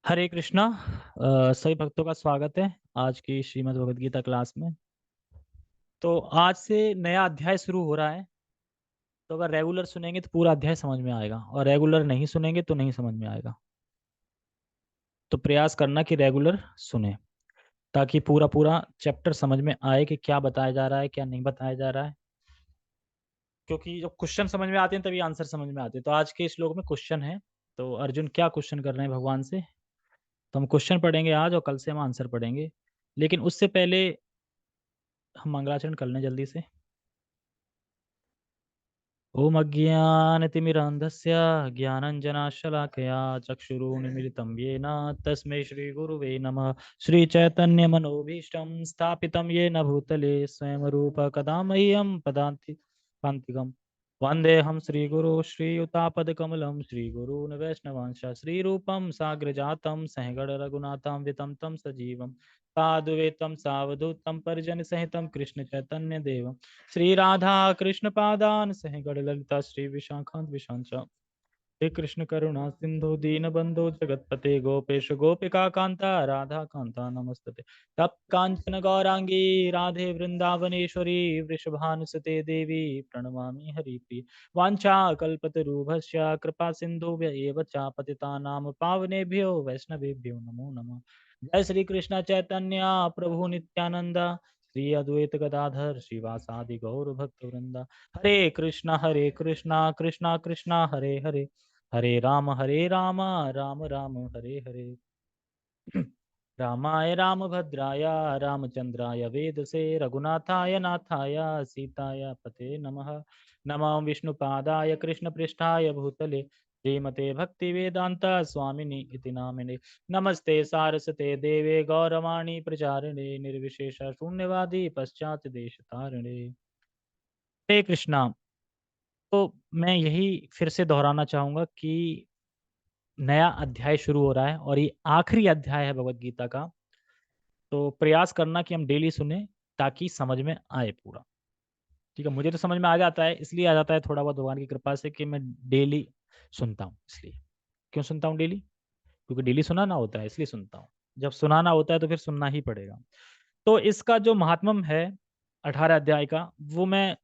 हरे कृष्णा। सभी भक्तों का स्वागत है आज की श्रीमद् भगवद गीता क्लास में। तो आज से नया अध्याय शुरू हो रहा है। तो अगर रेगुलर सुनेंगे तो पूरा अध्याय समझ में आएगा और रेगुलर नहीं सुनेंगे तो नहीं समझ में आएगा। तो प्रयास करना कि रेगुलर सुने ताकि पूरा पूरा चैप्टर समझ में आए कि क्या बताया जा रहा है क्या नहीं बताया जा रहा है। क्योंकि जब क्वेश्चन समझ में आते हैं तभी आंसर समझ में आते हैं। तो आज के श्लोक में क्वेश्चन है। तो अर्जुन क्या क्वेश्चन कर रहे हैं भगवान से। तो हम क्वेश्चन पढ़ेंगे आज और कल से हम आंसर पढ़ेंगे। लेकिन उससे पहले हम मंगलाचरण कर लें जल्दी से। ओम अज्ञानतिमिरान्धस्य ज्ञानञ्जनशलाकया चक्षुरुन्मिलितं येन तस्मै श्रीगुरुवे नमः। श्रीचैतन्यमनोभीष्टं स्थापितं येन भूतले स्वयं रूप कदा मह्यं पदान्ति पान्तिकम्। वन्देऽहं श्रीगुरो श्रीयुतापदकमलं श्रीगुरून् वैष्णवांश श्रीरूपं साग्रजातं सहगण रघुनाथं वितं तं सजीवं साद्वैतं सावधूतं परिजनसहितं कृष्ण चैतन्य देवम् श्री राधा कृष्ण पादान सह गण ललिता श्री विशाखांत विशांचा हे कृष्ण करुणा सिंधु दीनबंधु जगतपते गोपेश गोपिका कांता राधा कांता नमस्तते। तप्त कांचन गौरांगी राधे वृंदावनेश्वरी वृषभानुसुते देवी प्रणमामि हरिप्रिय। वांछा कल्पतरुभ्यश्च कृपा सिंधुभ्य एव च पतितानां पावनेभ्यो वैष्णवेभ्यो नमो नमः। जय श्री कृष्ण चैतन्य प्रभु नित्यानंद श्री अद्वैत गदाधर श्रीवासादि गौर भक्त वृंदा। हरे कृष्णा कृष्णा कृष्णा हरे हरे हरे राम राम राम हरे हरे। रामाय रामभद्राय रामचंद्राय वेदसे रघुनाथाय नाथाय सीताय पते नमः। नमो विष्णुपादाय कृष्णपृष्ठाय भूतले श्रीमते भक्तिवेदांत स्वामिनि इति नामिने। नमस्ते सारस्वते देवे गौरवाणी प्रचारिणे निर्विशेष शून्यवादी पश्चात देश तारिणे। हरे कृष्णा। तो मैं यही फिर से दोहराना चाहूंगा कि नया अध्याय शुरू हो रहा है और ये आखिरी अध्याय है भगवत गीता का। तो प्रयास करना कि हम डेली सुने ताकि समझ में आए पूरा। ठीक है, मुझे तो समझ में आ जाता है, इसलिए आ जाता है थोड़ा बहुत भगवान की कृपा से कि मैं डेली सुनता हूँ। इसलिए क्यों सुनता हूँ डेली? क्योंकि डेली सुनाना होता है इसलिए सुनता हूँ। जब सुनाना होता है तो फिर सुनना ही पड़ेगा। तो इसका जो महात्म्य है 18 अध्याय का वो मैं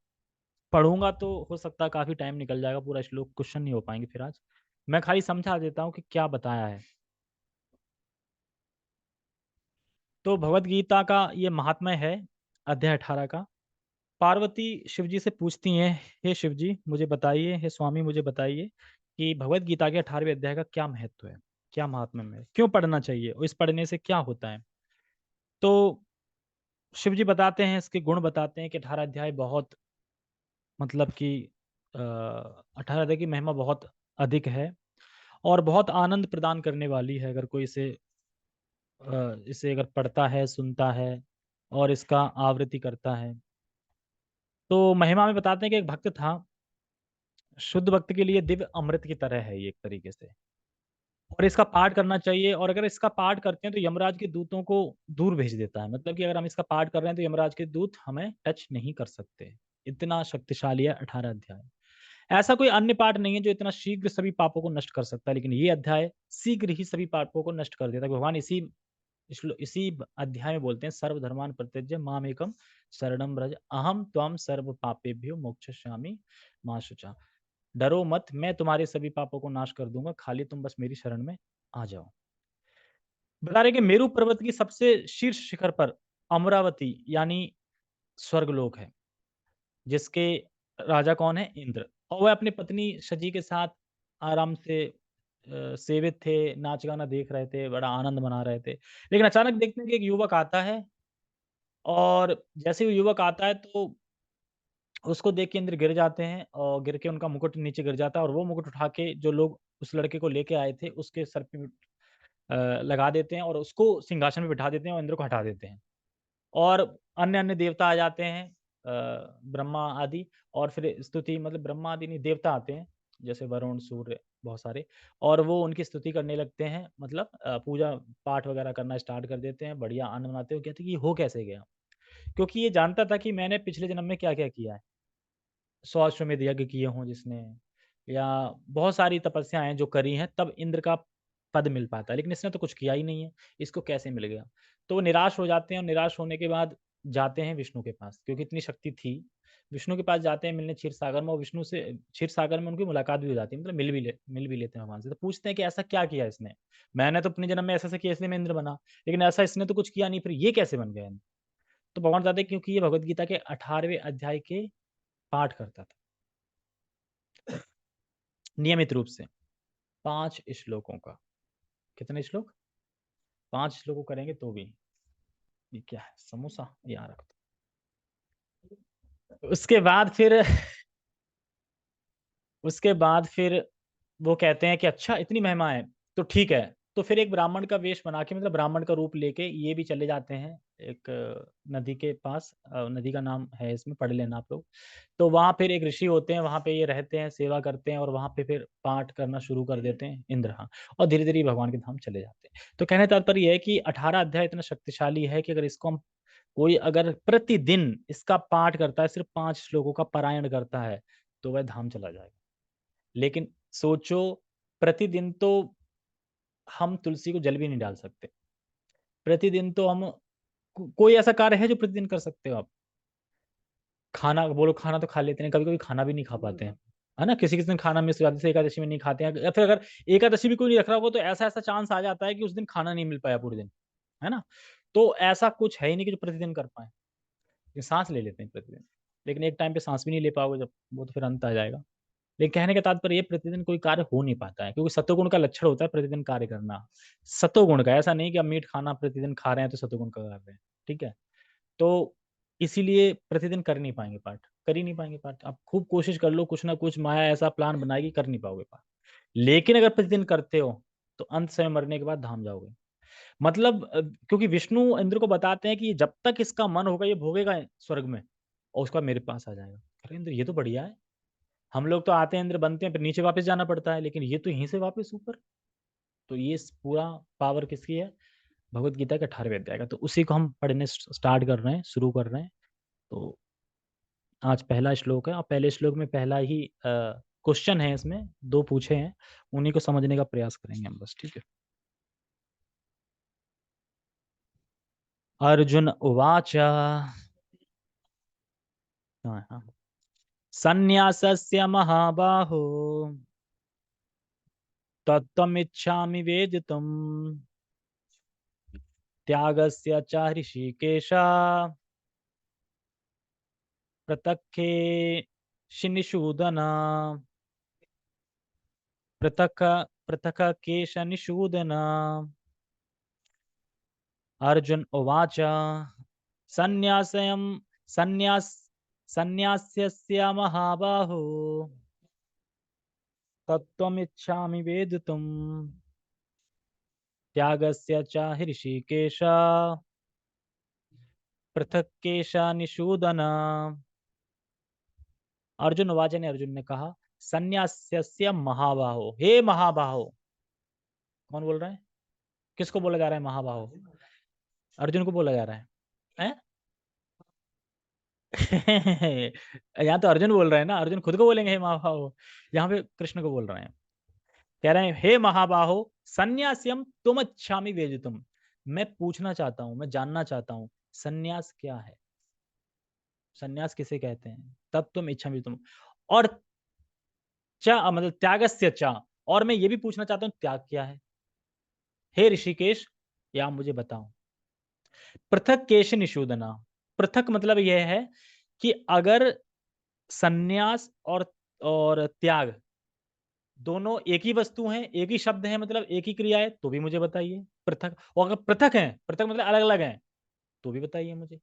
पढ़ूंगा तो हो सकता है काफ़ी टाइम निकल जाएगा, पूरा श्लोक क्वेश्चन नहीं हो पाएंगे फिर आज। मैं खाली समझा देता हूँ कि क्या बताया है। तो भगवत गीता का ये महात्म्य है अध्याय 18 का। पार्वती शिव जी से पूछती हैं, हे शिव जी मुझे बताइए, हे स्वामी मुझे बताइए कि भगवत गीता के 18वें अध्याय का क्या महत्व है, क्या महात्म्य है, क्यों पढ़ना चाहिए और इस पढ़ने से क्या होता है। तो शिव जी बताते हैं, इसके गुण बताते हैं कि 18 अध्याय बहुत मतलब कि 18 अध्याय की महिमा बहुत अधिक है और बहुत आनंद प्रदान करने वाली है अगर कोई इसे अगर पढ़ता है, सुनता है और इसका आवृत्ति करता है। तो महिमा में बताते हैं कि एक भक्त था, शुद्ध भक्त के लिए दिव्य अमृत की तरह है ये एक तरीके से। और इसका पाठ करना चाहिए और अगर इसका पाठ करते हैं तो यमराज के दूतों को दूर भेज देता है। मतलब कि अगर हम इसका पाठ कर रहे हैं तो यमराज के दूत हमें टच नहीं कर सकते। इतना शक्तिशाली है 18 अध्याय। ऐसा कोई अन्य पाठ नहीं है जो इतना शीघ्र सभी पापों को नष्ट कर सकता है, लेकिन ये अध्याय शीघ्र ही सभी पापों को नष्ट कर देता है। भगवान इसी अध्याय में बोलते हैं, सर्वधर्मान परित्यज्य मामेकम शरणम व्रज अहम त्वम सर्व पापेभ्यो मोक्षयिष्यामि मा शुचा। डरो मत, मैं तुम्हारे सभी पापों को नाश कर दूंगा, खाली तुम बस मेरी शरण में आ जाओ। बता रहे कि मेरू पर्वत की सबसे शीर्ष शिखर पर अमरावती यानी स्वर्गलोक है, जिसके राजा कौन है? इंद्र। और वह अपनी पत्नी शची के साथ आराम से सेवित थे, नाच गाना देख रहे थे, बड़ा आनंद मना रहे थे। लेकिन अचानक देखते हैं कि एक युवक आता है और जैसे ही वो युवक आता है तो उसको देख के इंद्र गिर जाते हैं और गिर के उनका मुकुट नीचे गिर जाता है और वो मुकुट उठा के जो लोग उस लड़के को लेके आए थे उसके सर पे लगा देते हैं और उसको सिंहासन पे बिठा देते हैं और इंद्र को हटा देते हैं। और अन्य-अन्य देवता आ जाते हैं, ब्रह्मा आदि, और फिर स्तुति मतलब ब्रह्मा आदि नहीं, देवता आते हैं, जैसे वरुण, सूर्य, बहुत सारे, और वो उनकी स्तुति करने लगते हैं, मतलब पूजा पाठ वगैरह करना स्टार्ट कर देते हैं, बढ़िया आनंद मनाते हुए। कहते हैं कि ये हो कैसे गया? क्योंकि ये जानता था कि मैंने पिछले जन्म में क्या-क्या किया है। 100 अश्वमेध यज्ञ किए हों जिसने, या बहुत सारी तपस्याएँ जो करी हैं, तब इंद्र का पद मिल पाता है, लेकिन इसने तो कुछ किया ही नहीं है, इसको कैसे मिल गया? तो वो निराश हो जाते हैं और निराश होने के बाद जाते हैं विष्णु के पास, क्योंकि इतनी शक्ति थी। विष्णु के पास जाते हैं मिलने क्षीर सागर में, और विष्णु से क्षीर सागर में उनकी मुलाकात भी हो जाती है, मतलब मिल भी लेते हैं भगवान से। तो पूछते हैं कि ऐसा क्या किया इसने? मैंने तो अपने जन्म में ऐसा-ऐसा किया इसलिए मैं इंद्र बना, लेकिन ऐसा इसने तो कुछ किया नहीं, फिर ये कैसे बन गया? तो भगवान बताते हैं क्योंकि ये भगवद गीता के 18वें अध्याय के पाठ करता था, नियमित रूप से 5 श्लोकों का। कितने श्लोक? 5 श्लोकों करेंगे तो भी। ये क्या है? समोसा? यहाँ रख दो। उसके बाद फिर उसके बाद फिर वो कहते हैं कि अच्छा इतनी महिमा है, तो ठीक है। तो फिर एक ब्राह्मण का वेश बना के, मतलब ब्राह्मण का रूप लेके ये भी चले जाते हैं एक नदी के पास। नदी का नाम है, इसमें पढ़ लेना आप लोग। तो वहाँ फिर एक ऋषि होते हैं, वहाँ पे ये रहते हैं, सेवा करते हैं, और वहाँ पे फिर पाठ करना शुरू कर देते हैं इंद्र, हाँ। और धीरे-धीरे भगवान के धाम चले जाते हैं। तो कहने का तात्पर्य ये है कि 18 अध्याय इतना शक्तिशाली है कि अगर इसको हम कोई अगर प्रतिदिन इसका पाठ करता है, सिर्फ़ 5 श्लोकों का पारायण करता है, तो वह धाम चला जाएगा। लेकिन सोचो, प्रतिदिन तो हम तुलसी को जल भी नहीं डाल सकते। प्रतिदिन तो हम कोई ऐसा कार्य है जो प्रतिदिन कर सकते हो आप? खाना बोलो, खाना तो खा लेते हैं, कभी-कभी खाना भी नहीं खा पाते हैं। है ना? किसी-किसी दिन खाना मिस हो जाता है, जैसे एकादशी में नहीं खाते हैं, या फिर अगर एकादशी भी कोई नहीं रख रहा होगा तो ऐसा-ऐसा चांस आ जाता है कि उस दिन खाना नहीं मिल पाया पूरे दिन। है ना? तो ऐसा कुछ है ही नहीं कि जो प्रतिदिन कर पाएँ। ये साँस ले लेते हैं प्रतिदिन। लेकिन एक टाइम पे साँस भी नहीं ले पाओगे जब, वो तो फिर अंत आ जाएगा। लेकिन कहने का तात्पर्य ये, प्रतिदिन कोई कार्य हो नहीं पाता है, क्योंकि सतोगुण का लक्षण होता है प्रतिदिन कार्य करना। सतोगुण का, ऐसा नहीं कि अब मीट खाना प्रतिदिन खा रहे हैं तो सतोगुण का कर रहे हैं, ठीक है? तो इसीलिए प्रतिदिन कर नहीं पाएँगे पाठ, कर ही नहीं पाएँगे पाठ। आप खूब कोशिश कर लो, कुछ ना कुछ माया ऐसा प्लान बनाएगी, कर नहीं पाओगे पाठ। लेकिन अगर प्रतिदिन करते हो, तो अंत समय मरने के बाद धाम जाओगे। मतलब क्योंकि विष्णु इंद्र को बताते हैं कि जब तक इसका मन होगा ये भोगेगा स्वर्ग में, और उसके बाद मेरे पास आ जाएगा। अरे इंद्र, ये तो बढ़िया है। हम लोग तो आते हैं, इंद्र बनते हैं, फिर नीचे वापस जाना पड़ता है, लेकिन ये तो यहीं से वापस ऊपर। तो ये पूरा पावर किसकी है? भगवत गीता के 18वें अध्याय का। तो उसी को हम पढ़ने स्टार्ट कर रहे हैं, शुरू कर रहे हैं। तो आज पहला श्लोक है, और पहले श्लोक में पहला ही क्वेश्चन है, इसमें 2 पूछे हैं, उन्हीं को समझने का प्रयास करेंगे हम बस, ठीक है? अर्जुन उवाच। हाँ, हाँ। सन्न्यासस्य महाबाहो तत्त्वमिच्छामि वेदितुम् त्यागस्य च ऋषिकेश पृथक्केशिनिषूदन पृथक् पृथक्केशनिषूदन। अर्जुन उवाच। सन्न्यासयं सन्न्यास सन्न्यास्यस्य महाबाहो तत्त्वमिच्छामि वेदितुम् त्यागस्य च ऋषिकेश पृथक्केशनिषूदन। अर्जुनवाच ने, अर्जुन ने कहा, सन्यास्यस्य महाबाहो, हे महाबाहो। कौन बोल रहा है? किसको बोला जा रहा है महाबाहो? अर्जुन को बोला जा रहा है। हैं? यहाँ तो अर्जुन बोल रहे हैं ना, अर्जुन खुद को बोलेंगे हे महाबाहो। यहाँ पे कृष्ण को बोल रहे हैं। कह रहे हैं हे महाबाहो, सन्यास्यम तुम अच्छामी वेदितुम। मैं पूछना चाहता हूँ, मैं जानना चाहता हूँ, सन्यास क्या है? सन्यास किसे कहते हैं? तब तुम इच्छामि तुम, और मतलब त्यागस्य च, और मैं ये भी पूछना चाहता हूँ त्याग क्या है? हे ऋषिकेश, या मुझे बताओ। पृथक केश निषूदना। पृथक मतलब यह है कि अगर सन्यास और त्याग दोनों एक ही वस्तु हैं, एक ही शब्द है, मतलब एक ही क्रिया है, तो भी मुझे बताइए पृथक। और अगर पृथक हैं, पृथक मतलब अलग-अलग हैं, तो भी बताइए मुझे।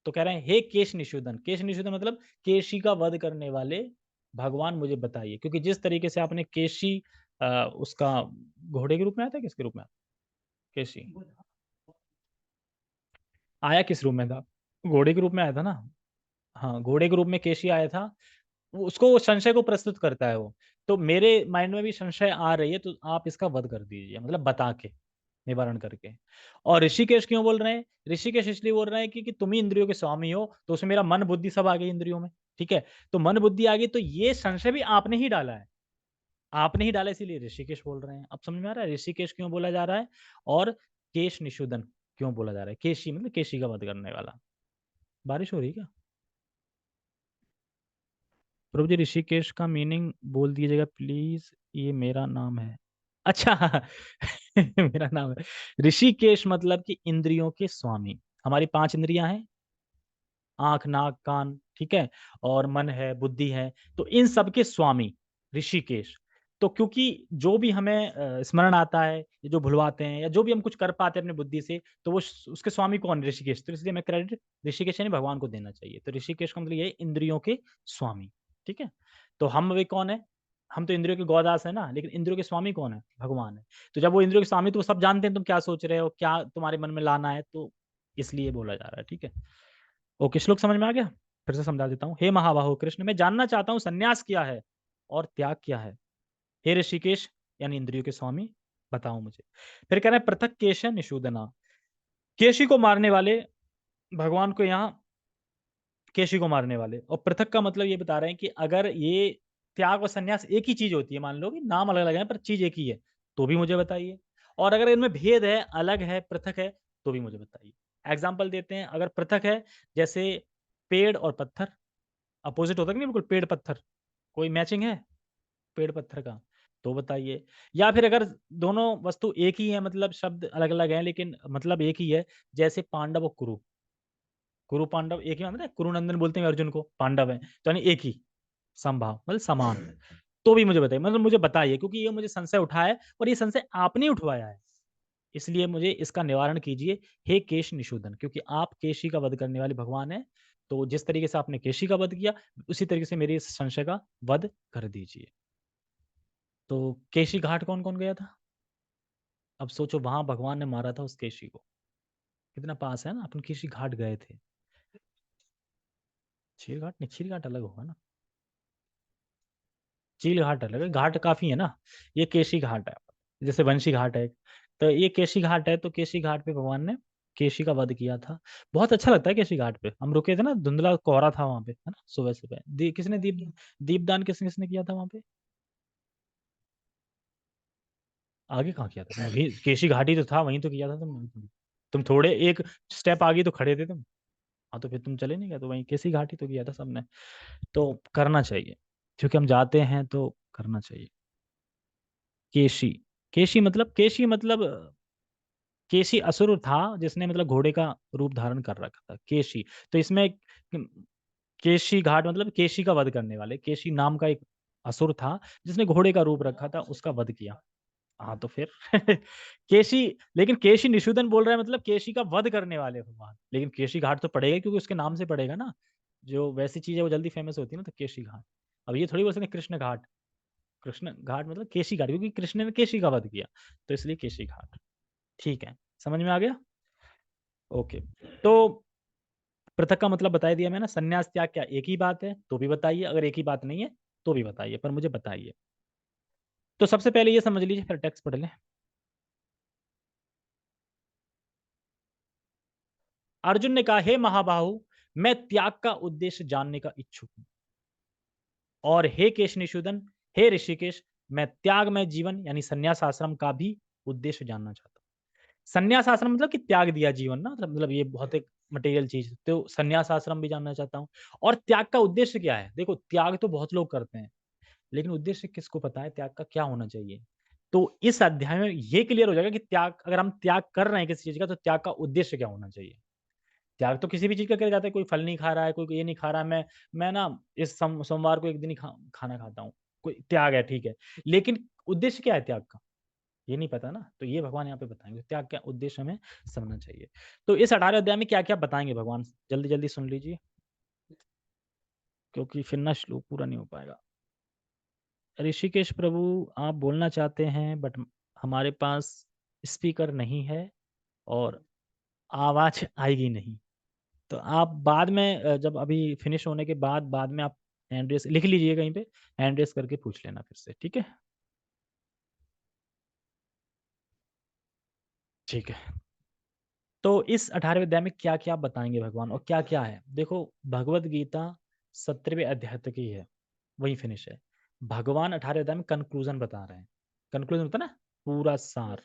तो कह रहे हैं हे केश निषूदन। केश निषूदन मतलब केशी का वध करने वाले भगवान, मुझे बताइए। क्योंकि जिस तरीके से आपने केशी उसका घोड़े के रूप में आया था, किसके रूप में आया? केशी आया किस रूप में था? घोड़े के रूप में आया था ना? हाँ, घोड़े के रूप में केशी आया था। वो उसको, वो संशय को प्रस्तुत करता है वो। तो मेरे माइंड में भी संशय आ रही है, तो आप इसका वध कर दीजिए, मतलब बता के, निवारण करके। और ऋषिकेश क्यों बोल रहे हैं? ऋषिकेश इसलिए बोल रहे हैं कि तुम ही इंद्रियों के स्वामी हो, तो उसमें मेरा मन बुद्धि सब आ गई इंद्रियों में, ठीक है? तो मन बुद्धि आ गई, तो ये संशय भी आपने ही डाला है। आपने ही डाला इसीलिए ऋषिकेश बोल रहे हैं। अब समझ में आ रहा है ऋषिकेश क्यों बोला जा रहा है और केश निषूदन क्यों बोला जा रहा है। केशी मतलब केशी का वध करने वाला। बारिश हो रही है क्या? प्रभु जी ऋषिकेश का मीनिंग बोल दीजिएगा प्लीज, ये मेरा नाम है। अच्छा मेरा नाम है ऋषिकेश, मतलब कि इंद्रियों के स्वामी। हमारी 5 इंद्रियां हैं, आंख नाक कान, ठीक है, और मन है, बुद्धि है, तो इन सब के स्वामी ऋषिकेश। तो क्योंकि जो भी हमें स्मरण आता है, या जो भुलवाते हैं, या जो भी हम कुछ कर पाते हैं अपनी बुद्धि से, तो वो उसके स्वामी कौन है? ऋषिकेश। तो इसलिए मैं क्रेडिट ऋषिकेश यानी भगवान को देना चाहिए। तो ऋषिकेश का मतलब ये है इंद्रियों के स्वामी, ठीक है। तो हम वे कौन है? हम तो इंद्रियों के गौदास है ना, लेकिन इंद्रियों के स्वामी कौन है? भगवान है। तो जब वो इंद्रियों के स्वामी, तो वो सब जानते हैं तुम क्या सोच रहे हो, क्या तुम्हारे मन में लाना है, तो इसलिए बोला जा रहा है, ठीक है। ओके, श्लोक समझ में आ गया? फिर से समझा देता हूँ। हे महाबाहो कृष्ण, मैं जानना चाहता हूँ संन्यास क्या है और त्याग क्या है। हे ऋषिकेश यानी इंद्रियों के स्वामी, बताओ मुझे। फिर कह रहे हैं पृथक केश निषूदना, केशी को मारने वाले भगवान को यहाँ केशी को मारने वाले। और पृथक का मतलब ये बता रहे हैं कि अगर ये त्याग और संन्यास एक ही चीज होती है, मान लो कि नाम अलग अलग है पर चीज एक ही है, तो भी मुझे बताइए। और अगर इनमें भेद है, अलग है, पृथक है, तो भी मुझे बताइए। एग्जाम्पल देते हैं। अगर पृथक है, जैसे पेड़ और पत्थर, अपोजिट होता है कि नहीं, बिल्कुल पेड़ पत्थर, कोई मैचिंग है पेड़ पत्थर का, तो बताइए। या फिर अगर दोनों वस्तु एक ही है, मतलब शब्द अलग अलग हैं लेकिन मतलब एक ही है, जैसे पांडव और कुरु, कुरु पांडव एक ही, मतलब है कुरुनंदन बोलते हैं अर्जुन को, पांडव है तो यानी एक ही, समभाव मतलब समान। तो भी मुझे बताइए, मतलब मुझे बताइए, क्योंकि ये मुझे संशय उठा है और ये संशय आपने उठवाया है, इसलिए मुझे इसका निवारण कीजिए। हे केश निषूदन, क्योंकि आप केशी का वध करने वाले भगवान हैं, तो जिस तरीके से आपने केशी का वध किया, उसी तरीके से मेरे इस संशय का वध कर दीजिए। तो केशी घाट कौन कौन गया था? अब सोचो, वहां भगवान ने मारा था उस केशी को, कितना पास है ना, अपन केशी घाट गए थे। चील घाट नहीं, चील घाट अलग होगा ना, चील घाट अलग है, घाट काफी है ना। ये केशी घाट है, जैसे वंशी घाट है, तो ये केशी घाट है। तो केशी घाट पे भगवान ने केशी का वध किया था। बहुत अच्छा लगता है केशी घाट पे, हम रुके थे ना, धुंधला कोहरा था वहां पे, है ना, सुबह सुबह किसने दीपदान किसने किसने किया था वहां पे? आगे कहाँ किया था तुम? वहीं केशी घाट ही तो था, वहीं तो किया था तुम थोड़े एक स्टेप आगे तो खड़े थे तुम। हाँ, तो फिर तुम चले नहीं गए, तो वहीं केसी घाट ही तो किया था सबने। तो करना चाहिए, क्योंकि हम जाते हैं तो करना चाहिए। केशी, केशी मतलब केशी असुर था, जिसने मतलब घोड़े का रूप धारण कर रखा था, केशी। तो इसमें केशी घाट मतलब केशी का वध करने वाले, केशी नाम का एक असुर था जिसने घोड़े का रूप रखा था, उसका वध किया। हाँ, तो फिर केशी, लेकिन केशी निषूदन बोल रहा है, मतलब केशी का वध करने वाले भगवान, लेकिन केशी घाट तो पड़ेगा क्योंकि उसके नाम से पड़ेगा ना। जो वैसी चीज है वो जल्दी फेमस होती है ना, तो केशी घाट। अब ये थोड़ी बोल सकते कृष्ण घाट, कृष्ण घाट मतलब केशी घाट, क्योंकि कृष्ण ने केशी का वध किया, तो इसलिए केशी घाट। ठीक है, समझ में आ गया? ओके। तो पृथक का मतलब बता दिया मैंने। संन्यास त्याग क्या एक ही बात है? तो भी बताइए। अगर एक ही बात नहीं है तो भी बताइए, पर मुझे बताइए। तो सबसे पहले ये समझ लीजिए, फिर टेक्स्ट पढ़ लें। अर्जुन ने कहा, हे महाबाहु, मैं त्याग का उद्देश्य जानने का इच्छुक हूं। और हे केशनिषूदन, हे ऋषिकेश, मैं त्याग में जीवन यानी संन्यास आश्रम का भी उद्देश्य जानना चाहता हूँ। संन्यास आश्रम मतलब कि त्याग दिया जीवन ना, मतलब ये बहुत एक मटेरियल चीज, तो संन्यास आश्रम भी जानना चाहता हूँ। और त्याग का उद्देश्य क्या है? देखो, त्याग तो बहुत लोग करते हैं, लेकिन उद्देश्य किसको पता है त्याग का क्या होना चाहिए? तो इस अध्याय में ये क्लियर हो जाएगा कि त्याग, अगर हम त्याग कर रहे हैं किसी चीज का, तो त्याग का उद्देश्य क्या होना चाहिए। त्याग तो किसी भी चीज का किया जाता है, कोई फल नहीं खा रहा है, कोई ये नहीं खा रहा है, मैं ना इस सोमवार को एक दिन ही खाना खाता हूँ, कोई त्याग है, ठीक है। लेकिन उद्देश्य क्या है त्याग का, ये नहीं पता ना, तो ये भगवान यहाँ पे बताएंगे त्याग क्या उद्देश्य हमें समझना चाहिए। तो इस 18 अध्याय में क्या क्या बताएंगे भगवान, जल्दी जल्दी सुन लीजिए, क्योंकि फिर ना श्लोक पूरा नहीं हो पाएगा। ऋषिकेश प्रभु, आप बोलना चाहते हैं बट हमारे पास स्पीकर नहीं है और आवाज आएगी नहीं। तो आप बाद में जब अभी फिनिश होने के बाद में आप हैंड रेस लिख लीजिए कहीं पे, हैंड रेस करके पूछ लेना फिर से, ठीक है? ठीक है। तो इस 18वें अध्याय में क्या क्या बताएंगे भगवान और क्या क्या है? देखो, भगवत गीता 17वें अध्याय तक ही है, वही फिनिश है। भगवान 18 अध्याय में कंक्लूजन बता रहे हैं। कंक्लूजन होता है ना, पूरा सार।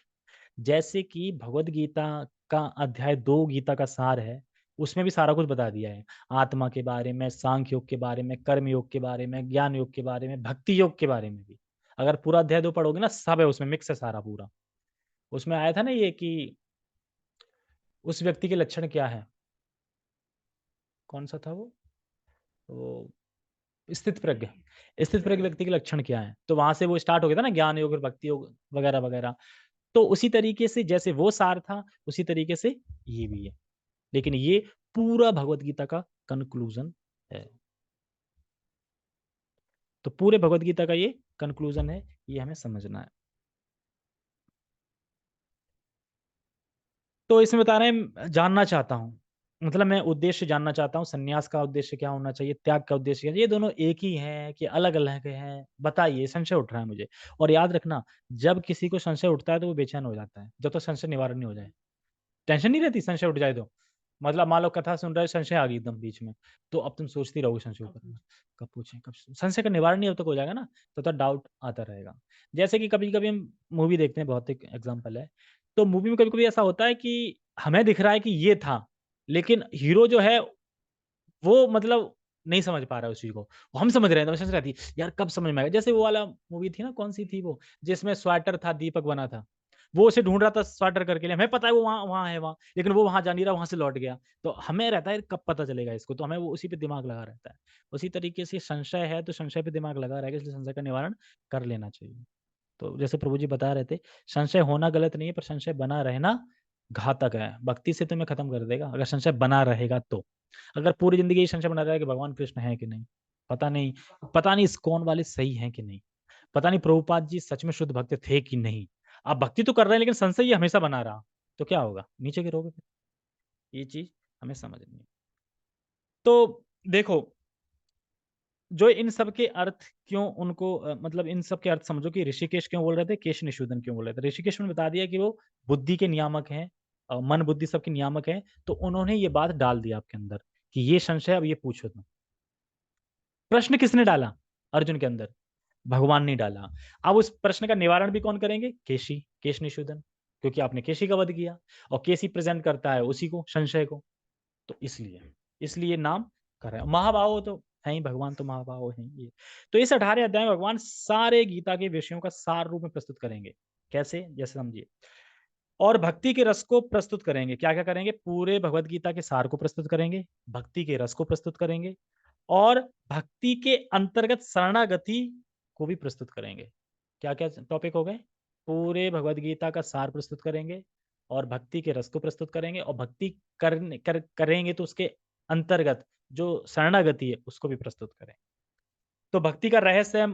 जैसे कि भगवत गीता का अध्याय 2 गीता का सार है, उसमें भी सारा कुछ बता दिया है। आत्मा के बारे में, सांख्य योग के बारे में, कर्म योग के बारे में, ज्ञान योग के बारे में, भक्ति योग के बारे में भी। अगर पूरा अध्याय 2 पढ़ोगे ना, सब है उसमें, मिक्स है सारा पूरा। उसमें आया था ना ये कि उस व्यक्ति के लक्षण क्या है? कौन सा था वो? वो स्थित प्रज्ञ। स्थित प्रज्ञ व्यक्ति के लक्षण क्या है? तो वहाँ से वो स्टार्ट हो गया था ना, ज्ञान योग और भक्ति योग वगैरह, वगैरह। तो उसी तरीके से जैसे वो सार था, उसी तरीके से ये भी है। लेकिन ये पूरा भगवत गीता का कंक्लूजन है। तो पूरे भगवत गीता का ये कंक्लूजन है, ये हमें समझना है। तो इसमें बता रहे हैं, जानना चाहता हूँ, मतलब मैं उद्देश्य जानना चाहता हूँ, सन्यास का उद्देश्य क्या होना चाहिए, त्याग का उद्देश्य क्या है? ये दोनों एक ही हैं कि अलग अलग हैं, बताइए, संशय उठ रहा है मुझे। और याद रखना, जब किसी को संशय उठता है तो वो बेचैन हो जाता है, जब तक संशय निवारण नहीं हो जाए। टेंशन नहीं रहती संशय उठ जाए तो। मतलब मान लो कथा सुन रहे हो, संशय आ गई एकदम बीच में, तो अब तुम सोचती रहोगे संशय ऊपर में, कब पूछें कब। संशय का निवारण नहीं अब तक हो जाएगा ना, तो डाउट आता रहेगा। जैसे कि कभी कभी हम मूवी देखते हैं, बहुत एक एग्जाम्पल है। तो मूवी में कभी कभी ऐसा होता है कि हमें दिख रहा है कि ये था, लेकिन हीरो जो है वो मतलब नहीं समझ पा रहा है उस चीज को, वो हम समझ रहे हैं, तो हमें रहती है, यार कब समझ में आएगा। जैसे वो वाला मूवी थी ना, कौन सी थी वो, जिसमें स्वेटर था, दीपक बना था, वो उसे ढूंढ रहा था स्वेटर करके लिए, हमें पता है वो वहाँ वहाँ है वहाँ, लेकिन वो वहाँ जा नहीं रहा, वहां से लौट गया। तो हमें रहता है कब पता चलेगा इसको, तो हमें वो उसी पे दिमाग लगा रहता है। उसी तरीके से संशय है तो संशय पे दिमाग लगा रहेगा, इसलिए संशय का निवारण कर लेना चाहिए। तो जैसे प्रभु जी बता रहे थे, संशय होना गलत नहीं है, पर संशय बना रहना घातक है, भक्ति से तुम्हें खत्म कर देगा अगर संशय बना रहेगा तो। अगर पूरी जिंदगी ये संशय बना रहेगा कि भगवान कृष्ण है कि नहीं, पता नहीं, पता नहीं इस्कॉन वाले सही हैं कि नहीं, पता नहीं प्रभुपाद जी सच में शुद्ध भक्त थे कि नहीं, आप भक्ति तो कर रहे हैं लेकिन संशय ये हमेशा बना रहा, तो क्या होगा, नीचे गिरोगे फिर। ये चीज हमें समझनी है। तो देखो, जो इन सब के अर्थ क्यों उनको मतलब इन सब के अर्थ समझो कि ऋषिकेश क्यों बोल रहे थे, केश निषूदन क्यों बोल रहे थे। ऋषिकेश में बता दिया कि वो बुद्धि के नियामक हैं, मन बुद्धि सबके नियामक हैं, तो उन्होंने ये बात डाल दी आपके अंदर कि ये संशय अब ये पूछो तुम। प्रश्न किसने डाला अर्जुन के अंदर? भगवान ने डाला। अब उस प्रश्न का निवारण भी कौन करेंगे? केशी, केश निषूदन, क्योंकि आपने केशी का वध किया, और केशी प्रेजेंट करता है उसी को, संशय को। तो इसलिए इसलिए नाम कर रहे हैं महाभाव, तो है ही भगवान, तो महाभाव है ये। तो इस 18 अध्याय में भगवान सारे गीता के विषयों का सार रूप में प्रस्तुत करेंगे। कैसे? जैसे समझिए, और भक्ति के रस को प्रस्तुत करेंगे। क्या क्या करेंगे? पूरे भगवत गीता के सार को प्रस्तुत करेंगे, भक्ति के रस को प्रस्तुत करेंगे, और भक्ति के अंतर्गत शरणागति को भी प्रस्तुत करेंगे। क्या क्या टॉपिक हो गए? पूरे भगवत गीता का सार प्रस्तुत करेंगे, और भक्ति के रस को प्रस्तुत करेंगे, और भक्ति करेंगे तो उसके अंतर्गत जो शरणागति है उसको भी प्रस्तुत करें। तो भक्ति का रहस्य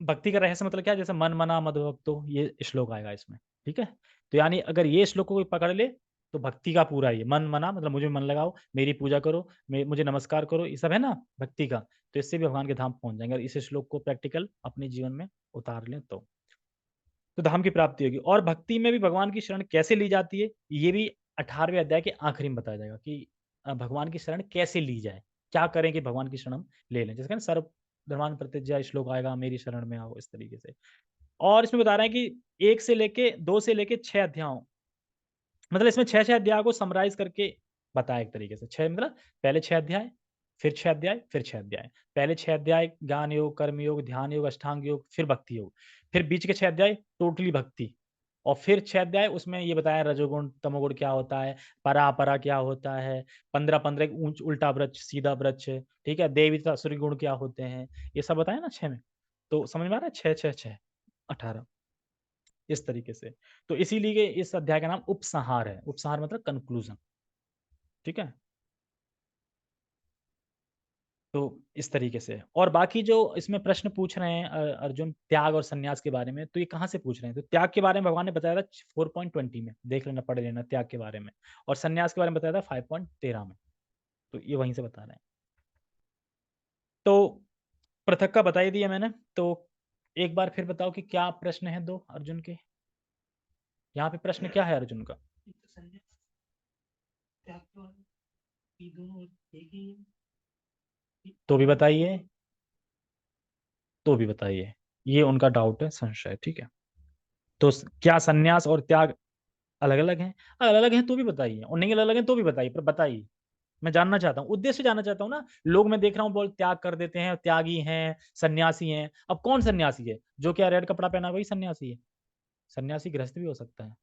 मतलब क्या है? जैसे मन मना मद भक्तो, ये श्लोक आएगा इसमें। ठीक है, तो यानी अगर ये श्लोक को कोई पकड़ ले, तो भक्ति का पूरा ये मन मना मतलब मुझे मन लगाओ, मेरी पूजा करो, मुझे नमस्कार करो, ये सब है ना भक्ति का। तो इससे भी भगवान के धाम पहुंच जाएंगे, अगर इस श्लोक को प्रैक्टिकल अपने जीवन में उतार लें तो धाम की प्राप्ति होगी। और भक्ति में भी भगवान की शरण कैसे ली जाती है, ये भी 18वें अध्याय के आखिरी में बताया जाएगा कि भगवान की शरण कैसे ली जाए, क्या करें कि भगवान की शरण हम ले लें। जैसे कहना सर्व धर्मान प्रतिज्ञा श्लोक आएगा, मेरी शरण में आओ, इस तरीके से। और इसमें बता रहे हैं कि 1 से लेके 2 से लेके 6 अध्यायों, मतलब इसमें 6-6 अध्याय को समराइज करके बताया एक तरीके से। 6 मतलब पहले 6 अध्याय, फिर 6 अध्याय, फिर 6 अध्याय। पहले 6 अध्याय ज्ञान योग, कर्म योग, ध्यान योग, अष्टांग योग, फिर भक्ति योग। फिर बीच के 6 अध्याय टोटली भक्ति। और फिर 6 अध्याय उसमें ये बताया रजोगुण, तमोगुण क्या होता है, परा-अपरा क्या होता है, 15-15 एक ऊंच उल्टा वृक्ष, सीधा वृक्ष, ठीक है? देवी तथा असुरी गुण क्या होते हैं, ये सब बताया ना 6 में। तो समझ में आ रहा है? 6-6-6 18 इस तरीके से। तो इसीलिए इस अध्याय का नाम उपसंहार है। उपसंहार मतलब कंक्लूजन। ठीक है? तो इस तरीके से। और बाकी जो इसमें प्रश्न पूछ रहे हैं अर्जुन त्याग और सन्यास के बारे में, तो ये कहाँ से पूछ रहे हैं? तो त्याग के बारे में भगवान ने बताया था 4.20 में, देख लेना, पढ़ लेना त्याग के बारे में। और सन्यास के बारे में बताया था 5.13 में। तो ये वहीं से बता रहे हैं। तो पृथक का बता ही दिया मैंने। तो एक बार फिर बताओ कि क्या प्रश्न है 2 अर्जुन के? यहाँ पे प्रश्न क्या है अर्जुन का? तो भी बताइए। तो भी बताइए। ये उनका डाउट है, संशय, ठीक है। तो क्या सन्यास और त्याग अलग अलग हैं? अलग अलग हैं तो भी बताइए, और नहीं अलग अलग हैं तो भी बताइए, पर बताइए। मैं जानना चाहता हूँ, उद्देश्य जानना चाहता हूँ ना। लोग मैं देख रहा हूँ बोल त्याग कर देते हैं, त्यागी हैं, सन्यासी हैं। अब कौन सन्यासी है? जो क्या रेड कपड़ा पहना वही सन्यासी है? सन्यासी गृहस्थ भी हो सकता है।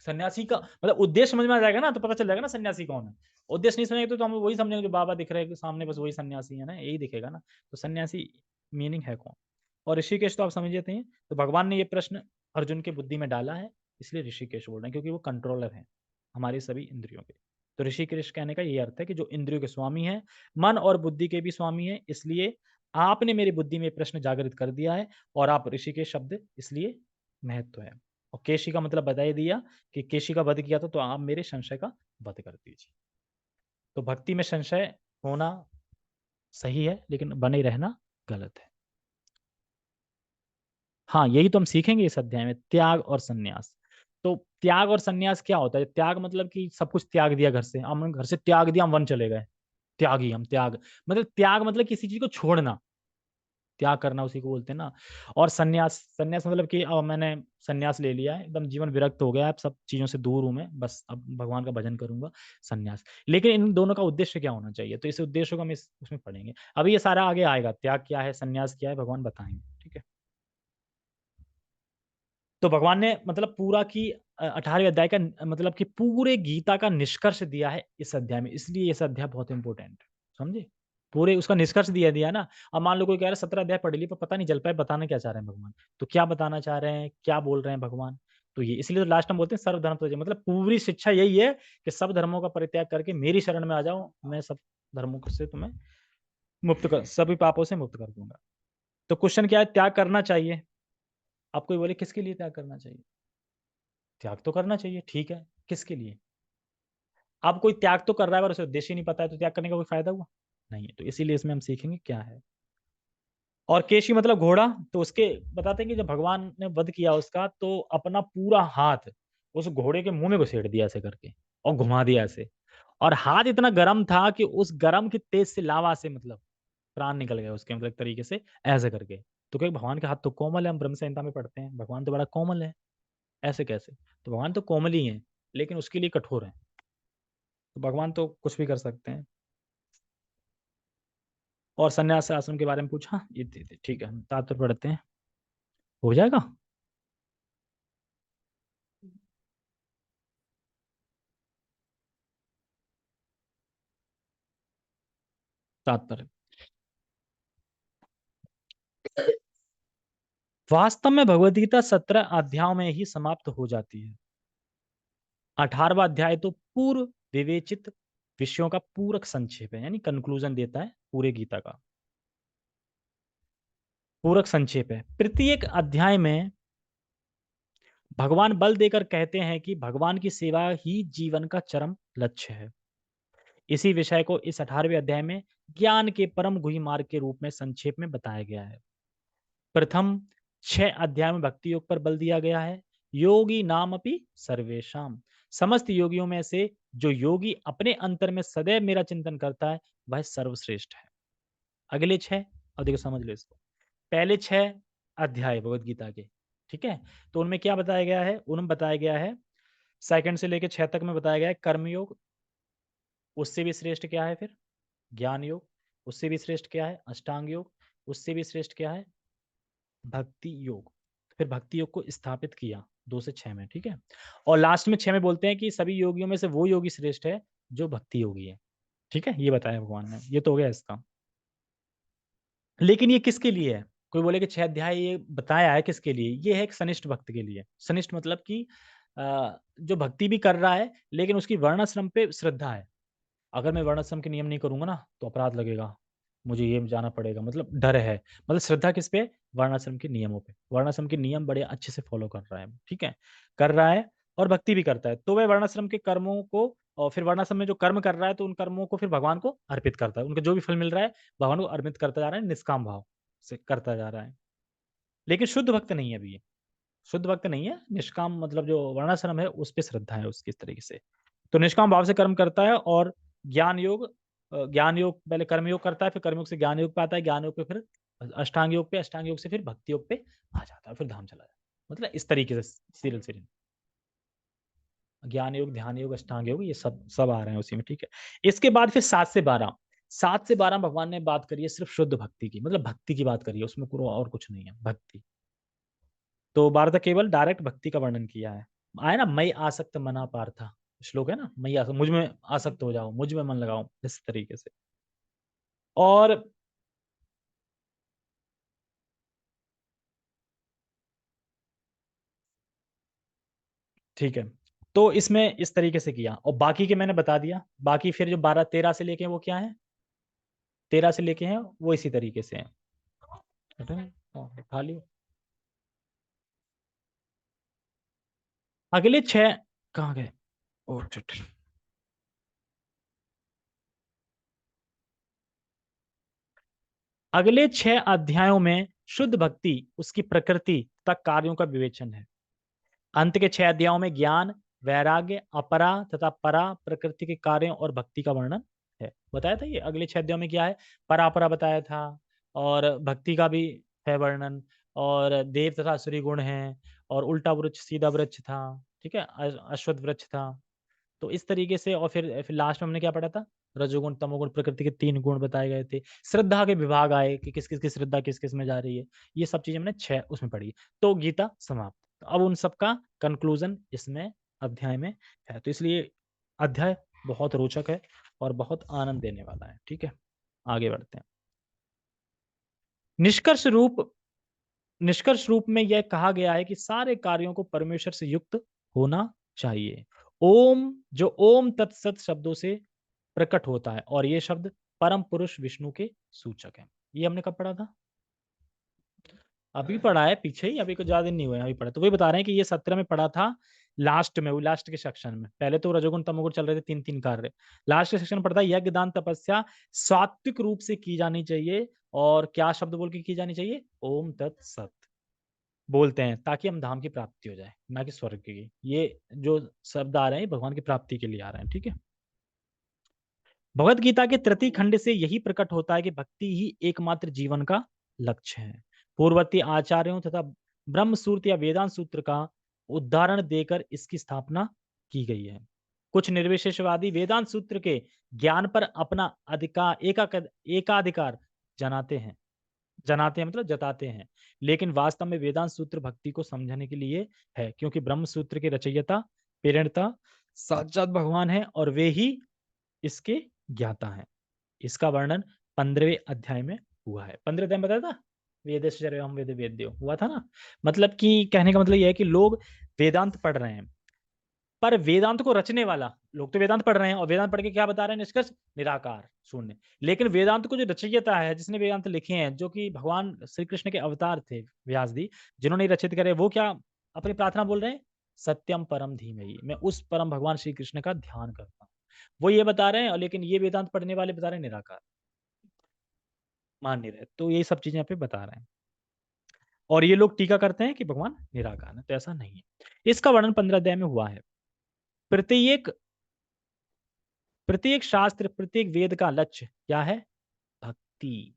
सन्यासी का मतलब उद्देश्य समझ में आ जाएगा ना, तो पता चल जाएगा ना सन्यासी कौन है। उद्देश्य नहीं समझेंगे तो हम वही समझेंगे जो बाबा दिख रहे हैं सामने, बस वही सन्यासी है ना, यही दिखेगा ना। तो सन्यासी मीनिंग है कौन? और ऋषिकेश तो आप समझ लेते हैं। तो भगवान ने ये प्रश्न अर्जुन के बुद्धि में डाला है, इसलिए ऋषिकेश बोल रहे हैं, क्योंकि वो कंट्रोलर है हमारी सभी इंद्रियों के। तो ऋषिकेश कहने का ये अर्थ है कि जो इंद्रियों के स्वामी है, मन और बुद्धि के भी स्वामी है, इसलिए आपने मेरी बुद्धि में प्रश्न जागृत कर दिया है। और आप ऋषिकेश शब्द इसलिए महत्व है। और केशी का मतलब बता ही दिया कि केशी का वध किया था, तो आप मेरे संशय का वध कर दीजिए। तो भक्ति में संशय होना सही है, लेकिन बने रहना गलत है। हाँ, यही तो हम सीखेंगे इस अध्याय में, त्याग और संन्यास। तो त्याग और संन्यास क्या होता है? त्याग मतलब कि सब कुछ त्याग दिया घर से, हम घर से त्याग दिया, हम वन चले गए, त्यागी हम, त्याग मतलब त्याग मतलब किसी चीज को छोड़ना, त्याग करना उसी को बोलते हैं ना। और संन्यास, संन्यास मतलब कि अब मैंने संन्यास ले लिया है, एकदम जीवन विरक्त हो गया है, अब सब चीजों से दूर हूं मैं, बस अब भगवान का भजन करूंगा, संन्यास। लेकिन इन दोनों का उद्देश्य क्या होना चाहिए? तो इस उद्देश्य को हम उसमें पढ़ेंगे। अभी ये सारा आगे आएगा, त्याग क्या है, संन्यास क्या है, भगवान बताएंगे, ठीक है। तो भगवान ने मतलब पूरा की 18वें अध्याय का मतलब कि पूरे गीता का निष्कर्ष दिया है इस अध्याय में, इसलिए इस अध्याय बहुत इंपॉर्टेंट है, समझे? पूरे उसका निष्कर्ष दिया दिया ना। अब मान लो कोई कह रहा है 17 अध्याय पढ़ लिए पर पता नहीं चल पाए बताना क्या चाह रहे हैं भगवान। तो क्या बताना चाह रहे हैं, क्या बोल रहे हैं भगवान? तो ये इसलिए तो लास्ट में बोलते हैं सर्वधर्म परित्याग, मतलब पूरी शिक्षा यही है कि सब धर्मों का परित्याग करके मेरी शरण में आ जाओ, मैं सब धर्मों से तुम्हें मुक्त कर, सभी पापों से मुक्त कर दूंगा। तो क्वेश्चन क्या है? त्याग करना चाहिए। आप कोई बोले किसके लिए त्याग करना चाहिए? त्याग तो करना चाहिए, ठीक है, किसके लिए? अब कोई त्याग तो कर रहा है पर उसे उद्देश्य ही नहीं पता है, तो त्याग करने का कोई फायदा हुआ? नहीं है। तो इसीलिए इसमें हम सीखेंगे क्या है। और केशी मतलब घोड़ा। तो उसके बताते हैं कि जब भगवान ने वध किया उसका, तो अपना पूरा हाथ उस घोड़े के मुंह में घुसेड़ दिया ऐसे करके, और घुमा दिया ऐसे। और हाथ इतना गर्म था कि उस गर्म की तेज से लावा से मतलब प्राण निकल गए उसके, मतलब एक तरीके से ऐसे करके। तो क्योंकि भगवान के हाथ तो कोमल है, हम ब्रह्म संहिता में पढ़ते हैं भगवान तो बड़ा कोमल है, ऐसे कैसे? तो भगवान तो कोमल ही है, लेकिन उसके लिए कठोर है। तो भगवान तो कुछ भी कर सकते हैं। और संन्यास आश्रम के बारे में पूछा, ये ठीक है, हम तात्पर्य पढ़ते हैं, हो जाएगा। तात्पर्य वास्तव में भगवत गीता 17 अध्यायों में ही समाप्त हो जाती है। 18वां अध्याय तो पूर्व विवेचित विषयों का पूरक संक्षेप है, यानी कंक्लूजन देता है पूरे गीता का, पूरक संक्षेप है। प्रत्येक अध्याय में भगवान बल देकर कहते हैं कि भगवान की सेवा ही जीवन का चरम लक्ष्य है। इसी विषय को इस 18वें अध्याय में ज्ञान के परम गुही मार्ग के रूप में संक्षेप में बताया गया है। प्रथम 6 अध्याय में भक्ति योग पर बल दिया गया है। योगी नाम अपि सर्वेशम, समस्त योगियों में से जो योगी अपने अंतर में सदैव मेरा चिंतन करता है वह सर्वश्रेष्ठ है। अगले 6, अब देखो समझ लो इसको। पहले 6 अध्याय भगवत गीता के, ठीक है, तो उनमें क्या बताया गया है? उनमें बताया गया है सेकंड से लेकर 6 तक में बताया गया है कर्मयोग, उससे भी श्रेष्ठ क्या है फिर? ज्ञान योग, उससे भी श्रेष्ठ क्या है? अष्टांग योग, उससे भी श्रेष्ठ क्या है? भक्ति योग। फिर भक्ति योग को स्थापित किया 2 से 6 में, ठीक है। और लास्ट में 6 में बोलते हैं कि सभी योगियों में से वो योगी श्रेष्ठ है जो भक्ति योगी है, ठीक है, ये बताया भगवान ने। ये तो हो गया इसका। लेकिन ये किसके लिए है? कोई बोले कि 6 अध्याय ये बताया है किसके लिए? ये है एक सनिष्ठ भक्त के लिए। सनिष्ठ मतलब कि जो भक्ति भी कर रहा है लेकिन उसकी वर्णाश्रम पे श्रद्धा है। अगर मैं वर्णाश्रम के नियम नहीं करूंगा ना तो अपराध लगेगा, मुझे ये जाना पड़ेगा, मतलब डर है। मतलब श्रद्धा किस पे? वर्णाश्रम के नियमों पे। वर्णाश्रम के नियम बड़े अच्छे से फॉलो कर रहा है, ठीक है, कर रहा है और भक्ति भी करता है, तो वह वर्णाश्रम के कर्मों को, और फिर वर्णाश्रम में जो कर्म कर रहा है तो उन कर्मों को फिर भगवान को अर्पित करता है। उनका जो भी फल मिल रहा है भगवान को अर्पित करता जा रहा है, निष्काम भाव से करता जा रहा है। लेकिन शुद्ध भक्त नहीं है अभी ये, शुद्ध भक्त नहीं है। निष्काम मतलब जो वर्णाश्रम है उस पर श्रद्धा है उसकी, इस तरीके से। तो निष्काम भाव से कर्म करता है। और ज्ञान योग, ज्ञान योग पहले कर्म योग करता है, फिर कर्म योग से ज्ञान योग पे आता है, ज्ञान योग पे फिर अष्टांग योग पे, अष्टांग योग से फिर भक्ति योग पे आ जाता है, फिर धाम चला जाता है। मतलब इस तरीके से सीरियल सीरियल ज्ञान योग, ध्यान योग, अष्टांग योग, ये सब सब आ रहे हैं उसी में, ठीक है। इसके बाद फिर 7 से 12, 7 से 12 भगवान ने बात करी है सिर्फ शुद्ध भक्ति की, मतलब भक्ति की बात करी है, उसमें पूरा और कुछ नहीं है, भक्ति। तो 12 तक केवल डायरेक्ट भक्ति का वर्णन किया है। आया ना, मई आसक्त मना पार्था, श्लोक है ना, मई आसक्त, मुझ में आसक्त हो जाओ, मुझ में मन लगाओ, इस तरीके से। और ठीक है, तो इसमें इस तरीके से किया, और बाकी के मैंने बता दिया। बाकी फिर जो 12 13 से लेके वो क्या है, 13 से लेके हैं वो इसी तरीके से है। हटे ना, हाँ, खा लियो। अगले 6 कहाँ गए? Oh shit. अगले 6 अध्यायों में शुद्ध भक्ति, उसकी प्रकृति तक कार्यों का विवेचन है। अंत के 6 अध्यायों में ज्ञान, वैराग्य, अपरा तथा परा प्रकृति के कार्यों और भक्ति का वर्णन है। बताया था ये अगले 6 अध्यायों में क्या है, परापरा बताया था, और भक्ति का भी है वर्णन, और देव तथा असुरी गुण है, और उल्टा वृक्ष सीधा वृक्ष था, ठीक है, अश्वत्थ वृक्ष था। तो इस तरीके से, और फिर लास्ट में हमने क्या पढ़ा था, रजोगुण तमोगुण प्रकृति के 3 गुण बताए गए थे। श्रद्धा के विभाग आए कि किस किस की श्रद्धा किस किस में जा रही है, ये सब चीजें हमने 6 उसमें पढ़ी। तो गीता समाप्त। तो अब उन सब का कंक्लूजन इसमें अध्याय में है, तो इसलिए अध्याय बहुत रोचक है और बहुत आनंद देने वाला है, ठीक है। आगे बढ़ते हैं। निष्कर्ष रूप निष्कर्ष रूप में यह कहा गया है कि सारे कार्यों को परमेश्वर से युक्त होना चाहिए। ओम, जो ओम तत्सत शब्दों से प्रकट होता है, और ये शब्द परम पुरुष विष्णु के सूचक है। ये हमने कब पढ़ा था? अभी पढ़ा है पीछे ही, अभी कुछ ज्यादा दिन नहीं हुए हैं, अभी पढ़ा। तो वही बता रहे हैं कि ये 17 में पढ़ा था, लास्ट में, वो लास्ट के सेक्शन में। पहले तो रजोगुण तमोगुण चल रहे थे, 3 3 कार्य। लास्ट के सेक्शन में पढ़ता है यज्ञ दान तपस्या सात्विक रूप से की जानी चाहिए, और क्या शब्द बोल के की जानी चाहिए? ओम तत्सत बोलते हैं, ताकि हम धाम की प्राप्ति हो जाए, ना कि स्वर्ग की। ये जो शब्द आ रहे हैं भगवान की प्राप्ति के लिए आ रहे हैं, ठीक है। भगवत गीता के तृतीय खंड से यही प्रकट होता है कि भक्ति ही एकमात्र जीवन का लक्ष्य है। पूर्ववर्ती आचार्यों तथा ब्रह्म सूत्र या वेदांत सूत्र का उदाहरण देकर इसकी स्थापना की गई है। कुछ निर्विशेषवादी वेदांत सूत्र के ज्ञान पर अपना अधिकार एकाधिकार जनाते हैं जनाते हैं मतलब जताते हैं, लेकिन वास्तव में वेदांत सूत्र भक्ति को समझने के लिए है, क्योंकि ब्रह्म सूत्र के रचयिता, प्रेरणता साक्षात भगवान है, और वे ही इसके ज्ञाता हैं। इसका वर्णन 15वें अध्याय में हुआ है। 15 अध्याय में बताया था, वेदश्चर्यम वेद वेद्यो हुआ था ना। मतलब कि कहने का मतलब यह है कि लोग वेदांत पढ़ रहे हैं, पर वेदांत को रचने वाला, लोग तो वेदांत पढ़ रहे हैं और वेदांत पढ़ के क्या बता रहे हैं निष्कर्ष? निराकार, शून्य। लेकिन वेदांत को जो रचयिता है, जिसने वेदांत लिखे हैं, जो कि भगवान श्री कृष्ण के अवतार थे व्यास जी, जिन्होंने रचित करे, वो क्या अपनी प्रार्थना बोल रहे हैं? सत्यम परम धीमहि, मैं उस परम भगवान श्री कृष्ण का ध्यान करता हूँ, वो ये बता रहे हैं। और लेकिन ये वेदांत पढ़ने वाले बता रहे हैं निराकार, मान नहीं रहे। तो ये सब चीजें यहाँ पे बता रहे हैं, और ये लोग टीका करते हैं कि भगवान निराकार है, तो ऐसा नहीं है। इसका वर्णन 15 अध्याय में हुआ है। प्रत्येक प्रत्येक शास्त्र, प्रत्येक वेद का लक्ष्य क्या है? भक्ति,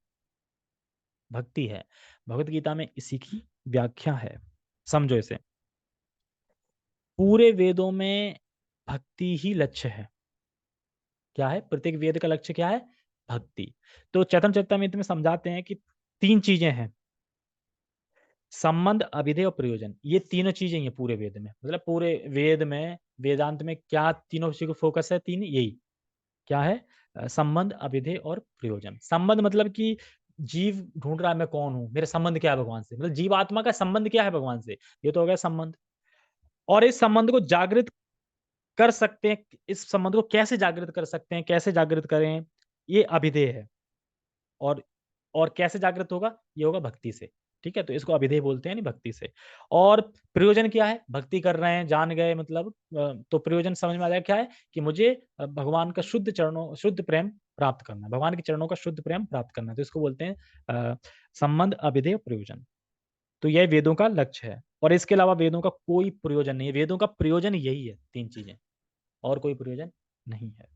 भक्ति है। भगवत गीता में इसी की व्याख्या है, समझो इसे। पूरे वेदों में भक्ति ही लक्ष्य है। क्या है? प्रत्येक वेद का लक्ष्य क्या है? भक्ति। तो चैतन्य चरितामृत में समझाते हैं कि 3 चीजें हैं, संबंध, अभिधेय और प्रयोजन। ये तीनों चीजें ही हैं पूरे वेद में, मतलब पूरे वेद में, वेदांत में क्या तीनों चीजों को फोकस है? तीन यही क्या है? संबंध, अभिधेय और प्रयोजन। संबंध मतलब कि जीव ढूंढ रहा है मैं कौन हूं, मेरा संबंध क्या है भगवान से, मतलब जीव आत्मा का संबंध क्या है भगवान से, ये तो हो गया संबंध। और इस संबंध को जागृत कर सकते हैं, इस संबंध को कैसे जागृत कर सकते हैं, कैसे जागृत करें, ये अभिधेय है। और कैसे जागृत होगा? ये होगा भक्ति से, ठीक है। तो इसको अभिधेय बोलते हैं, नहीं भक्ति से। और प्रयोजन क्या है? भक्ति कर रहे हैं, जान गए, मतलब तो प्रयोजन समझ में आ जाएगा क्या है, कि मुझे भगवान का शुद्ध चरणों, शुद्ध प्रेम प्राप्त करना है, भगवान के चरणों का शुद्ध प्रेम प्राप्त करना है। तो इसको बोलते हैं संबंध, अभिधेय, प्रयोजन। तो यह वेदों का लक्ष्य है, और इसके अलावा वेदों का कोई प्रयोजन नहीं है। वेदों का प्रयोजन यही है, 3 चीजें, और कोई प्रयोजन नहीं है।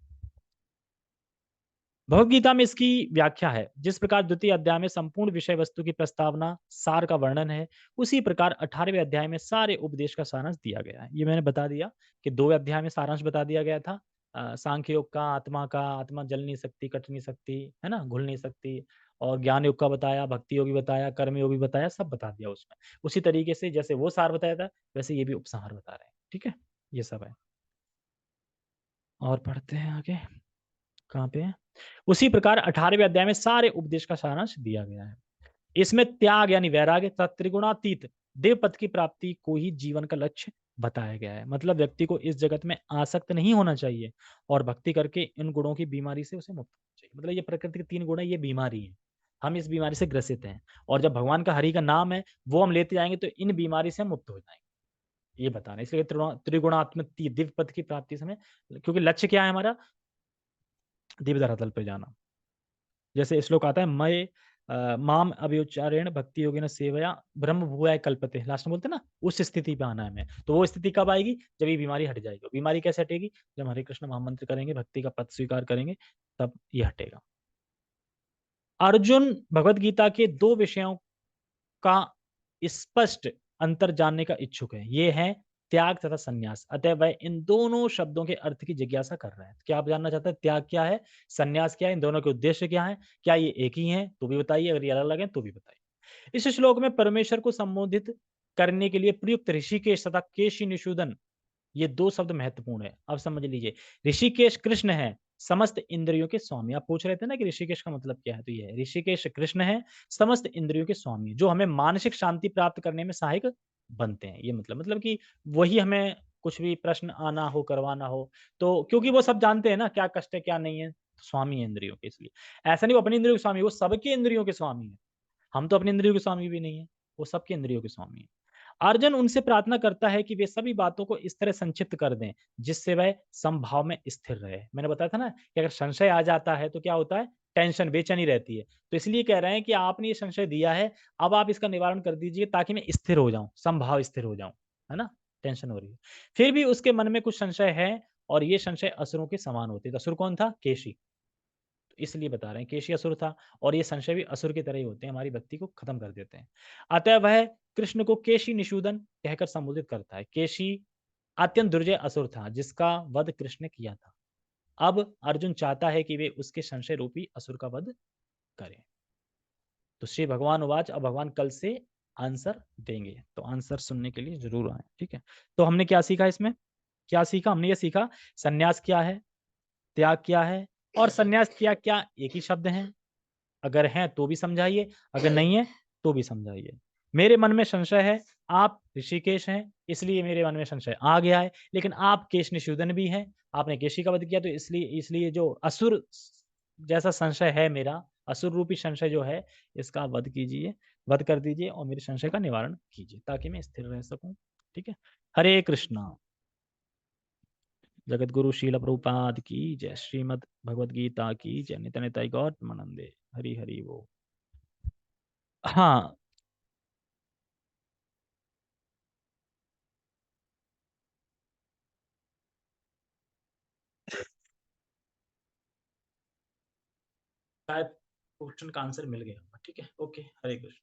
भगवद गीता में इसकी व्याख्या है, जिस प्रकार द्वितीय अध्याय में संपूर्ण विषय वस्तु की प्रस्तावना सार का वर्णन है, उसी प्रकार 18वें अध्याय में सारे उपदेश का सारांश दिया गया है। ये मैंने बता दिया कि 2 अध्याय में सारांश बता दिया गया था। सांख्य योग का, आत्मा जल नहीं सकती, कट नहीं सकती, है ना? घुल नहीं सकती, और ज्ञान योग का बताया, भक्ति योग भी बताया, कर्म योग भी बताया, सब बता दिया उसमें। उसी तरीके से जैसे वो सार बताया था, वैसे ये भी उपसंहार बता रहे हैं। ठीक है? ये सब है। और पढ़ते हैं आगे, कहाँ पे है? उसी प्रकार 18वें अध्याय में सारे उपदेश का सारांश दिया गया है। इसमें त्याग यानी वैराग्य तथा त्रिगुणातीत देव पद की प्राप्ति को ही जीवन का लक्ष्य बताया गया है। मतलब व्यक्ति को इस जगत में आसक्त नहीं होना चाहिए, और भक्ति करके इन गुणों की बीमारी से उसे मुक्त होना चाहिए। मतलब ये प्रकृति के 3 गुण है, ये बीमारी है। हम इस बीमारी से ग्रसित हैं, और जब भगवान का हरि का नाम है, वो हम लेते जाएंगे, तो इन बीमारी से हम मुक्त हो जाएंगे। ये बताना, इसलिए त्रिगुणात्मक दिव्य पद की प्राप्ति समय, क्योंकि लक्ष्य क्या है हमारा? दिव्य धरातल पे जाना। जैसे श्लोक आता है, मय माम अभिउच्चारेण भक्ति योगिन सेवया ब्रह्म भुवाय कल्पते, लास्ट में बोलते हैं ना, उस स्थिति पे आना है हमें। तो वो स्थिति कब आएगी? जब ये बीमारी हट जाएगी। बीमारी कैसे हटेगी? जब हम हरे कृष्ण महामंत्र करेंगे, भक्ति का पद स्वीकार करेंगे, तब ये हटेगा। अर्जुन भगवत गीता के 2 विषयों का स्पष्ट अंतर जानने का इच्छुक है। ये है त्याग तथा संन्यास। अतः वह इन दोनों शब्दों के अर्थ की जिज्ञासा कर रहा है। क्या आप जानना चाहते हैं? त्याग क्या है, संन्यास क्या है, इन दोनों के उद्देश्य क्या है? क्या ये एक ही हैं? तो भी बताइए, अगर ये अलग-अलग हैं तो भी बताइए। इस श्लोक में परमेश्वर को संबोधित करने के लिए प्रयुक्त ऋषिकेश तथा केशी निषूदन, ये 2 शब्द महत्वपूर्ण है। अब समझ लीजिए, ऋषिकेश कृष्ण है, समस्त इंद्रियों के स्वामी। आप पूछ रहे थे ना कि ऋषिकेश का मतलब क्या है? तो ये है, ऋषिकेश कृष्ण है, समस्त इंद्रियों के स्वामी, जो हमें मानसिक शांति प्राप्त करने में सहायक बनते हैं। ये मतलब कि वही हमें कुछ भी प्रश्न आना हो, करवाना हो, तो क्योंकि वो सब जानते हैं ना क्या कष्ट है, क्या नहीं है, स्वामी है इंद्रियों के, इसलिए। ऐसा नहीं वो अपनी इंद्रियों के स्वामी, वो सबके इंद्रियों के स्वामी है। हम तो अपनी इंद्रियों के स्वामी भी नहीं है, वो सबके इंद्रियों के स्वामी है। अर्जुन उनसे प्रार्थना करता है कि वे सभी बातों को इस तरह संक्षिप्त कर दें, जिससे वह समभाव में स्थिर रहे। मैंने बताया था ना कि अगर संशय आ जाता है तो क्या होता है? टेंशन, बेचैनी रहती है। तो इसलिए कह रहे हैं कि आपने ये संशय दिया है, अब आप इसका निवारण कर दीजिए, ताकि मैं स्थिर हो जाऊँ, समभाव स्थिर हो जाऊँ, है ना? टेंशन हो रही है। फिर भी उसके मन में कुछ संशय है, और ये संशय असुरों के समान होते हैं। तो असुर कौन था? केशी। तो इसलिए बता रहे हैं, केशी असुर था, और ये संशय भी असुर की तरह ही होते हैं, हमारी भक्ति को खत्म कर देते हैं। अतः वह कृष्ण को केशी निषूदन कहकर संबोधित करता है। केशी अत्यंत दुर्जय असुर था, जिसका वध कृष्ण ने किया था। अब अर्जुन चाहता है कि वे उसके संशय रूपी असुर का वध करें। तो श्री भगवान उवाच, अब भगवान कल से आंसर देंगे, तो आंसर सुनने के लिए जरूर आए। ठीक है? तो हमने क्या सीखा इसमें? क्या सीखा? हमने ये सीखा, संन्यास क्या है, त्याग क्या है, और संन्यास त्याग क्या एक ही शब्द है? अगर हैं तो भी समझाइए, अगर नहीं है तो भी समझाइए। मेरे मन में संशय है, आप ऋषिकेश हैं, इसलिए मेरे मन में संशय आ गया है, लेकिन आप केश निषूदन भी हैं, आपने केशी का वध किया, तो इसलिए इसलिए जो असुर जैसा संशय है मेरा, असुर रूपी संशय जो है, इसका वध कीजिए, वध कर दीजिए, और मेरे संशय का निवारण कीजिए, ताकि मैं स्थिर रह सकूं। ठीक है? हरे कृष्णा। जगत गुरु शील प्रभुपाद की जय। श्रीमद भगवद गीता की जय। नित्य निताई गौर मनंदे। हरि हरि वो। हाँ, शायद क्वेश्चन का आंसर मिल गया होगा। ठीक है? ओके, हरे कृष्ण।